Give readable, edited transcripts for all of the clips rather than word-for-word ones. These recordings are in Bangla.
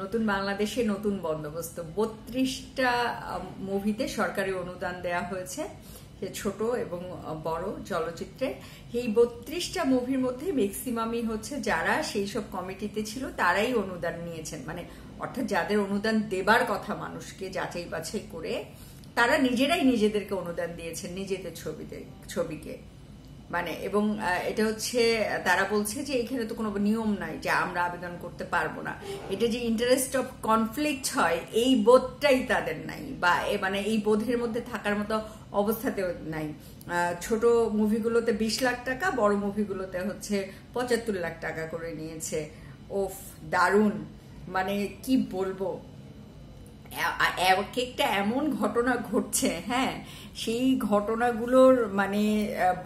নতুন বাংলাদেশে নতুন বন্দোবস্ত 32টা মুভিতে সরকারি অনুদান দেয়া হয়েছে, ছোট এবং বড় চলচ্চিত্রে। এই 32টা মুভির মধ্যে ম্যাক্সিমামই হচ্ছে যারা সেই সব কমিটিতে ছিল তারাই অনুদান নিয়েছেন, মানে অর্থাৎ যাদের অনুদান দেবার কথা মানুষকে যাচাই বাছাই করে তারা নিজেরাই নিজেদেরকে অনুদান দিয়েছেন নিজেদের ছবিকে। মানে এবং এটা হচ্ছে তারা বলছে যে এখানে তো কোনো নিয়ম নাই যে আমরা আবেদন করতে পারবো না, এটা যে ইন্টারেস্ট অফ কনফ্লিক্ট হয় এই বোধটাই তাদের নাই, বা মানে এই বোধের মধ্যে থাকার মতো অবস্থাতেও নাই। ছোট মুভিগুলোতে 20 লাখ টাকা, বড় মুভিগুলোতে হচ্ছে 75 লাখ টাকা করে নিয়েছে। ওফ, দারুণ, মানে কি বলবো, এক একটা এমন ঘটনা ঘটছে, হ্যাঁ, সেই ঘটনাগুলোর মানে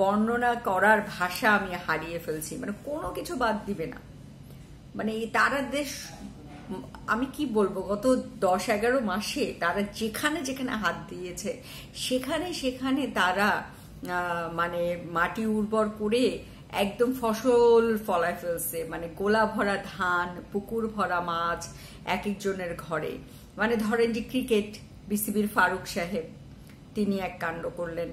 বর্ণনা করার ভাষা আমি হারিয়ে ফেলছি, মানে কোনো কিছু বাদ দিবে না। মানে তারা দেশ, আমি কি বলবো, গত 10-11 মাসে তারা যেখানে যেখানে হাত দিয়েছে সেখানে সেখানে তারা মানে মাটি উর্বর করে একদম ফসল ফলায় ফেলছে, মানে গোলা ভরা ধান, পুকুর ভরা মাছ এক একজনের ঘরে। মানে ধরেন যে ক্রিকেট, বিসিবির ফারুক সাহেব তিনি এক কাণ্ড করলেন।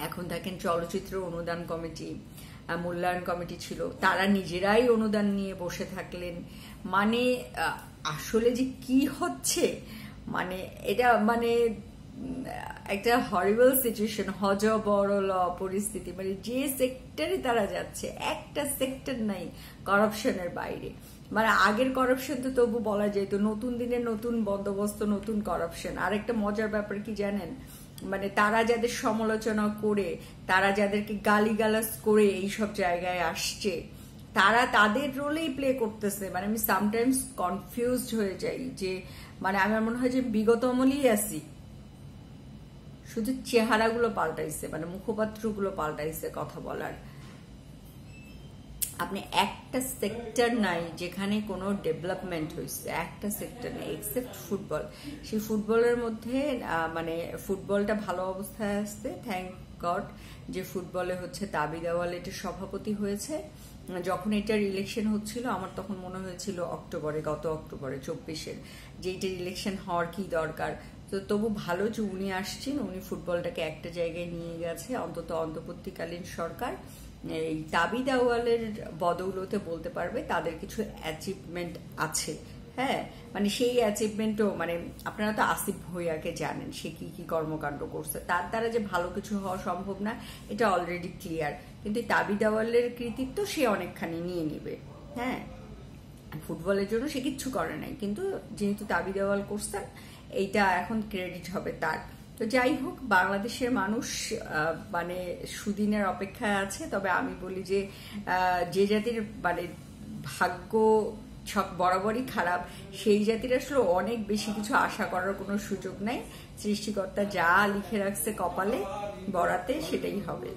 এখন দেখেন চলচ্চিত্র অনুদান কমিটি, মূল্যায়ন কমিটি ছিল, তারা নিজেরাই অনুদান নিয়ে বসে থাকলেন। মানে আসলে যে কি হচ্ছে, মানে এটা মানে একটা হরিবল সিচুয়েশন, হযবরল পরিস্থিতি। মানে যে সেক্টরে তারা যাচ্ছে একটা সেক্টর নাই করাপশনের বাইরে। মানে আগের করাপশন তো তবু বলা যেত, নতুন দিনের নতুন বন্দোবস্ত, নতুন করাপশন। আর একটা মজার ব্যাপার কি জানেন, মানে তারা যাদের সমালোচনা করে, তারা যাদেরকে গালিগালাজ করে এইসব জায়গায় আসছে, তারা তাদের রোলেই প্লে করতেছে। মানে আমি সামটাইমস কনফিউজড হয়ে যাই যে মানে আমার মনে হয় যে বিগত আমলেই আছি, শুধু চেহারাগুলো পাল্টাইছে, মানে মুখপাত্রগুলো পাল্টাইছে কথা বলার। আপনি একটা সেক্টর নাই যেখানে কোনো ডেভেলপমেন্ট হয়েছে, একটা সেক্টর নেই এক্সেপ্ট ফুটবল। সেই ফুটবলের মধ্যে মানে ফুটবলটা ভালো অবস্থায় আসছে, থ্যাংক গড, যে ফুটবলে হচ্ছে তাবিদ আউয়াল এটার সভাপতি হয়েছে। যখন এটার ইলেকশন হচ্ছিল আমার তখন মনে হয়েছিল অক্টোবরে, গত অক্টোবরে 24-এর, যে এটার ইলেকশন হওয়ার কি দরকার। তো তবু ভালো যে উনি আসছেন, উনি ফুটবলটাকে একটা জায়গায় নিয়ে গেছে, অন্তত অন্তর্বর্তীকালীন সরকার এই তাবিদ আউয়ালের বদৌলতে বলতে পারবে তাদের কিছু অ্যাচিভমেন্ট আছে। হ্যাঁ, মানে সেই অ্যাচিভমেন্টও, মানে আপনারা তো আসিফ ভুঁইয়াকে জানেন, সে কি কি কর্মকাণ্ড করছে, তার দ্বারা যে ভালো কিছু হওয়া সম্ভব না এটা অলরেডি ক্লিয়ার। কিন্তু তাবিদ আউয়ালের কৃতিত্ব সে অনেকখানি নিয়ে নেবে। হ্যাঁ, ফুটবলের জন্য সে কিচ্ছু করে নাই, কিন্তু যেহেতু তাবিদ আউয়াল করছেন এইটা এখন ক্রেডিট হবে তার। তো যাই হোক, বাংলাদেশের মানুষ মানে সুদিনের অপেক্ষায় আছে। তবে আমি বলি যে যে জাতির মানে ভাগ্য সব বরাবরই খারাপ, সেই জাতির আসলে অনেক বেশি কিছু আশা করার কোনো সুযোগ নাই। সৃষ্টিকর্তা যা লিখে রাখছে কপালে বরাতে সেটাই হবে।